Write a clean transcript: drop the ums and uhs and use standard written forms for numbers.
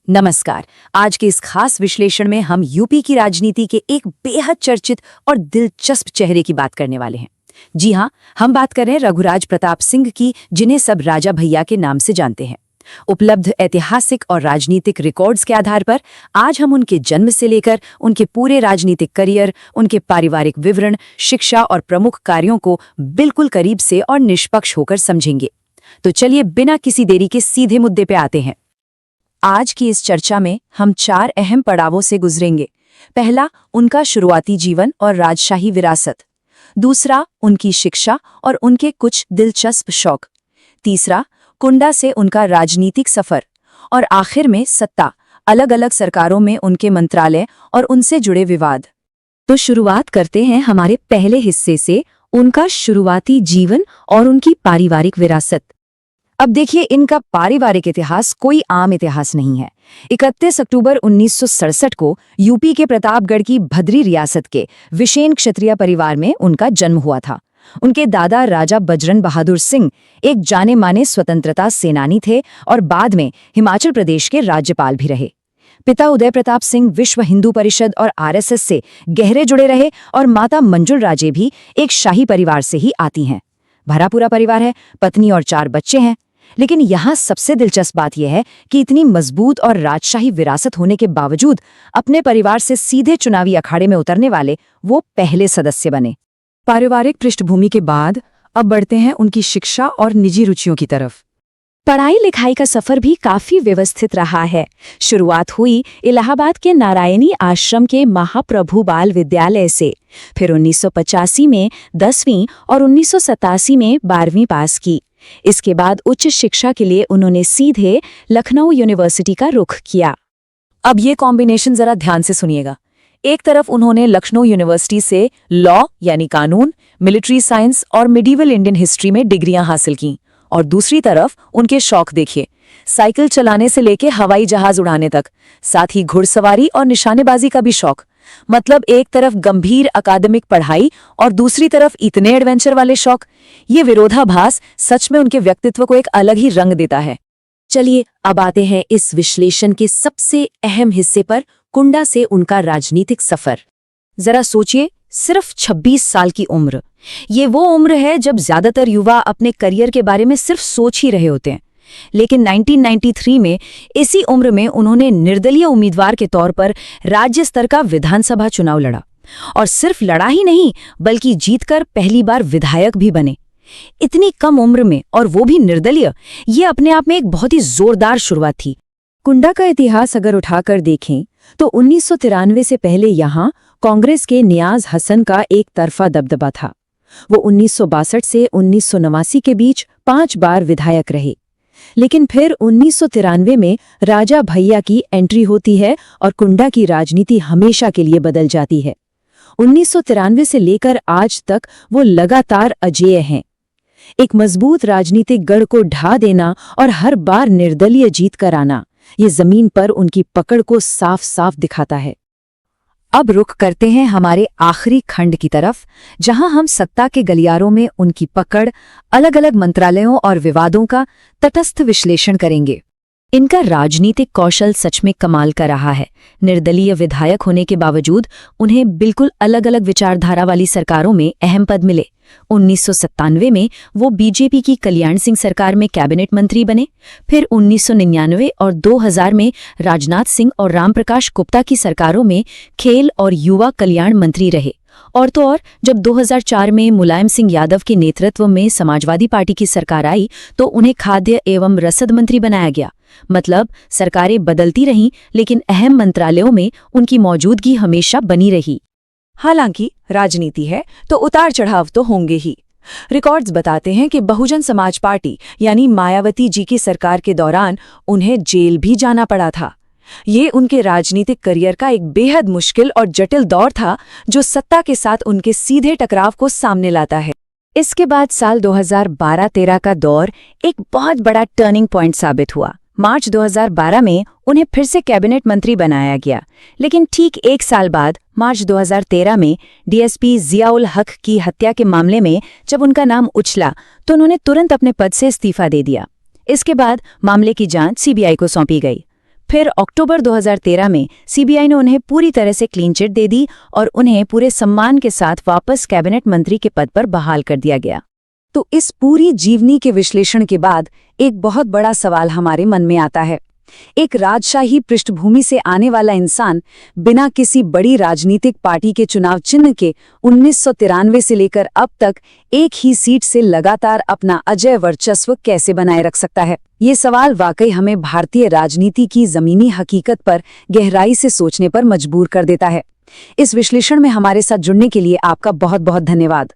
नमस्कार। आज के इस खास विश्लेषण में हम यूपी की राजनीति के एक बेहद चर्चित और दिलचस्प चेहरे की बात करने वाले हैं। जी हाँ, हम बात कर रहे हैं रघुराज प्रताप सिंह की, जिन्हें सब राजा भैया के नाम से जानते हैं। उपलब्ध ऐतिहासिक और राजनीतिक रिकॉर्ड्स के आधार पर आज हम उनके जन्म से लेकर उनके पूरे राजनीतिक करियर, उनके पारिवारिक विवरण, शिक्षा और प्रमुख कार्यों को बिल्कुल करीब से और निष्पक्ष होकर समझेंगे। तो चलिए बिना किसी देरी के सीधे मुद्दे पे आते हैं। आज की इस चर्चा में हम 4 अहम पड़ावों से गुजरेंगे। पहला, उनका शुरुआती जीवन और राजशाही विरासत। दूसरा, उनकी शिक्षा और उनके कुछ दिलचस्प शौक। तीसरा, कुंडा से उनका राजनीतिक सफर। और आखिर में सत्ता, अलग अलग सरकारों में उनके मंत्रालय और उनसे जुड़े विवाद। तो शुरुआत करते हैं हमारे पहले हिस्से से, उनका शुरुआती जीवन और उनकी पारिवारिक विरासत। अब देखिए, इनका पारिवारिक इतिहास कोई आम इतिहास नहीं है। 31 अक्टूबर 1967 को यूपी के प्रतापगढ़ की भद्री रियासत के विशेन क्षत्रिय परिवार में उनका जन्म हुआ था। उनके दादा राजा बजरंग बहादुर सिंह एक जाने माने स्वतंत्रता सेनानी थे और बाद में हिमाचल प्रदेश के राज्यपाल भी रहे। पिता उदय प्रताप सिंह विश्व हिंदू परिषद और आरएसएस से गहरे जुड़े रहे और माता मंजुल राजे भी एक शाही परिवार से ही आती हैं। भरा पूरा परिवार है, पत्नी और 4 बच्चे हैं। लेकिन यहाँ सबसे दिलचस्प बात यह है कि इतनी मजबूत और राजशाही विरासत होने के बावजूद अपने परिवार से सीधे चुनावी अखाड़े में उतरने वाले वो पहले सदस्य बने। पारिवारिक पृष्ठभूमि के बाद अब बढ़ते हैं उनकी शिक्षा और निजी रुचियों की तरफ। पढ़ाई लिखाई का सफर भी काफी व्यवस्थित रहा है। शुरुआत हुई इलाहाबाद के नारायणी आश्रम के महाप्रभु बाल विद्यालय से। फिर 1985 में 10वीं और 1987 में 12वीं पास की। इसके बाद उच्च शिक्षा के लिए उन्होंने सीधे लखनऊ यूनिवर्सिटी का रुख किया। अब ये कॉम्बिनेशन जरा ध्यान से सुनिएगा। एक तरफ उन्होंने लखनऊ यूनिवर्सिटी से लॉ यानी कानून, मिलिट्री साइंस और मिडीवल इंडियन हिस्ट्री में डिग्रियां हासिल की, और दूसरी तरफ उनके शौक देखिए, साइकिल चलाने से लेके हवाई जहाज उड़ाने तक, साथ ही घुड़सवारी और निशानेबाजी का भी शौक। मतलब एक तरफ गंभीर अकादमिक पढ़ाई और दूसरी तरफ इतने एडवेंचर वाले शौक। ये विरोधाभास सच में उनके व्यक्तित्व को एक अलग ही रंग देता है। चलिए अब आते हैं इस विश्लेषण के सबसे अहम हिस्से पर, कुंडा से उनका राजनीतिक सफर। जरा सोचिए, सिर्फ 26 साल की उम्र। ये वो उम्र है जब ज्यादातर युवा अपने करियर के बारे में सिर्फ सोच ही रहे होते हैं। लेकिन 1993 में इसी उम्र में उन्होंने निर्दलीय उम्मीदवार के तौर पर राज्य स्तर का विधानसभा चुनाव लड़ा, और सिर्फ लड़ा ही नहीं बल्कि जीतकर पहली बार विधायक भी बने। इतनी कम उम्र में, और वो भी निर्दलीय, ये अपने आप में एक बहुत ही जोरदार शुरुआत थी। कुंडा का इतिहास अगर उठाकर देखें तो 1993 से पहले यहाँ कांग्रेस के नियाज हसन का एक तरफा दबदबा था। वो 1962 से 1989 के बीच 5 बार विधायक रहे। लेकिन फिर 1993 में राजा भैया की एंट्री होती है और कुंडा की राजनीति हमेशा के लिए बदल जाती है। 1993 से लेकर आज तक वो लगातार अजेय हैं। एक मजबूत राजनीतिक गढ़ को ढा देना और हर बार निर्दलीय जीत कर आना, ये जमीन पर उनकी पकड़ को साफ साफ दिखाता है। अब रुख करते हैं हमारे आखिरी खंड की तरफ, जहां हम सत्ता के गलियारों में उनकी पकड़, अलग अलग मंत्रालयों और विवादों का तटस्थ विश्लेषण करेंगे। इनका राजनीतिक कौशल सच में कमाल का रहा है। निर्दलीय विधायक होने के बावजूद उन्हें बिल्कुल अलग अलग विचारधारा वाली सरकारों में अहम पद मिले। 1997 में वो बीजेपी की कल्याण सिंह सरकार में कैबिनेट मंत्री बने। फिर 1999 और 2000 में राजनाथ सिंह और रामप्रकाश गुप्ता की सरकारों में खेल और युवा कल्याण मंत्री रहे। और तो और जब 2004 में मुलायम सिंह यादव के नेतृत्व में समाजवादी पार्टी की सरकार आई तो उन्हें खाद्य एवं रसद मंत्री बनाया गया। मतलब सरकारें बदलती रहीं, लेकिन अहम मंत्रालयों में उनकी मौजूदगी हमेशा बनी रही। हालांकि राजनीति है तो उतार चढ़ाव तो होंगे ही। रिकॉर्ड्स बताते हैं कि बहुजन समाज पार्टी यानी मायावती जी की सरकार के दौरान उन्हें जेल भी जाना पड़ा था। ये उनके राजनीतिक करियर का एक बेहद मुश्किल और जटिल दौर था, जो सत्ता के साथ उनके सीधे टकराव को सामने लाता है। इसके बाद साल 2012-13 का दौर एक बहुत बड़ा टर्निंग पॉइंट साबित हुआ। मार्च 2012 में उन्हें फिर से कैबिनेट मंत्री बनाया गया, लेकिन ठीक 1 साल बाद मार्च 2013 में डीएसपी जियाउल हक की हत्या के मामले में जब उनका नाम उछला तो उन्होंने तुरंत अपने पद से इस्तीफा दे दिया। इसके बाद मामले की जांच सीबीआई को सौंपी गई। फिर अक्टूबर 2013 में सीबीआई ने उन्हें पूरी तरह से क्लीन चिट दे दी और उन्हें पूरे सम्मान के साथ वापस कैबिनेट मंत्री के पद पर बहाल कर दिया गया। तो इस पूरी जीवनी के विश्लेषण के बाद एक बहुत बड़ा सवाल हमारे मन में आता है। एक राजशाही पृष्ठभूमि से आने वाला इंसान बिना किसी बड़ी राजनीतिक पार्टी के चुनाव चिन्ह के 1993 से लेकर अब तक एक ही सीट से लगातार अपना अजेय वर्चस्व कैसे बनाए रख सकता है? ये सवाल वाकई हमें भारतीय राजनीति की जमीनी हकीकत पर गहराई से सोचने पर मजबूर कर देता है। इस विश्लेषण में हमारे साथ जुड़ने के लिए आपका बहुत बहुत धन्यवाद।